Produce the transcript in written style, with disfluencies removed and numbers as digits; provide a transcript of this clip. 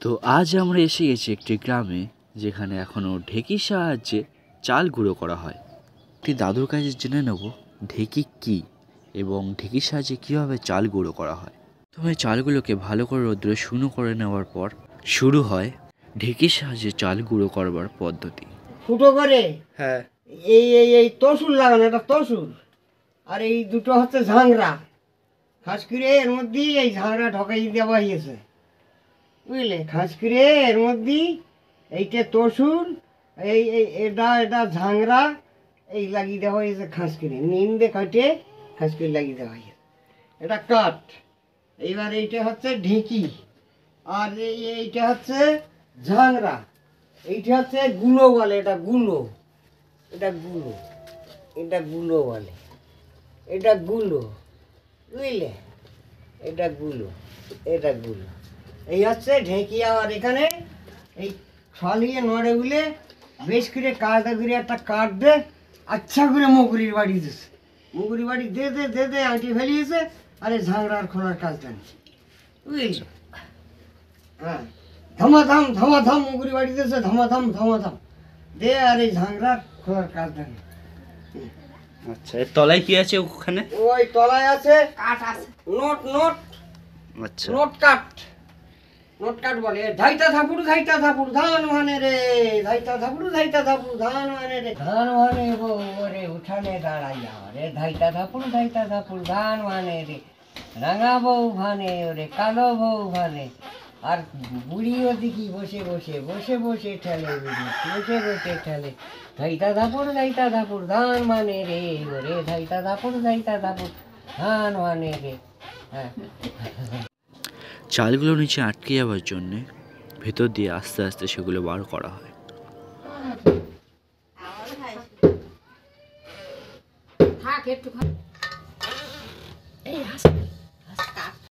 তো আজ আমরা এসে গেছি একটি গ্রামে যেখানে এখনও ঢেঁকির সাহায্যে চাল গুঁড়ো করা হয়। একটি দাদুর কাছে জেনে নেব ঢেঁকি কী এবং ঢেঁকির সাহায্যে কীভাবে চাল গুঁড়ো করা হয়। প্রথমে চালগুলোকে ভালো করে রোদ্রে শুকনো করে নেওয়ার পর শুরু হয় ঢেঁকির সাহায্যে চাল গুঁড়ো করবার পদ্ধতি। ফুটো করে হ্যাঁ, এই এই এই তসুর লাগানো, এটা তসুর, আর এই দুটো হচ্ছে ঝাংরা। খাস করে এর মধ্যে এই ঝাংরা ঢকাই দেওয়া হয়েছে, বুঝলে। খাস করে এর মধ্যে এইটা তসুর, এই এই এটা এটা ঝাংরা, এই লাগিয়ে দেওয়া হয়েছে খাস করে, নিন্দে কাটে খাস করে লাগিয়ে দেওয়া হয়েছে। এটা কাঠ। এইবার এইটা হচ্ছে ঢেঁকি, আর এইটা হচ্ছে ঝাংরা, এইটা হচ্ছে গুলো বলে, এটা গুলো, এটা গুলো, এটা গুলো বলে, এটা গুলো, বুঝলে। এটা গুলো, এটা গুলো, এই হচ্ছে ঢেঁকি। আর এখানে এই ছলিয়ে নড়ে গুলে বেশ করে কাঠটা করে একটা কাঠ দে, আচ্ছা করে মুগুরির বাড়ি দিছে, মুগুরি বাড়ি দে দে দে দে আঁটি ফেলিয়েছে, আর এই ঝাংরার খোলার কাজ জানছে, বুঝলি। হ্যাঁ, ধমাধাম ধমাধাম মুগুরি বাড়ি দিয়েছে, ধমাধাম ধমাধাম দে, আর এই ঝাংরার খোলার কাজ জানে। আচ্ছা, এর তলায় কি আছে ওখানে? ওই তলায় আছে কাঠ, আছে নোট, নোট, আচ্ছা, নোট কাঠ, নোট কাঠ বলে। ধাইতা থাপুড় ধাইতা থাপুড় ধান মানে রে, ধাইতা থাপুড় ধাইতা থাপুড় ধান মানে রে, ধান মানে বউ রে উঠানে দাঁড়াইয়া রে, ধাইতা থাপুড় ধাইতা থাপুড় ধান মানে রে, রাঙা বউ ভানে ওরে কালো বউ ভানে, আর বুড়িও দেখি বসে বসে বসে বসে ঠেলে, বুড়ি বসে বসে ঠেলে, ধাইতা ধাপুড় ধান মানে রে ওরে, ধাইতা ধাপুড় ধান মানে রে। হ্যাঁ, চালগুলো নিচে আটকে যাওয়ার জন্যে ভেতর দিয়ে আস্তে আস্তে সেগুলো বার করা হয়। থাক একটু এই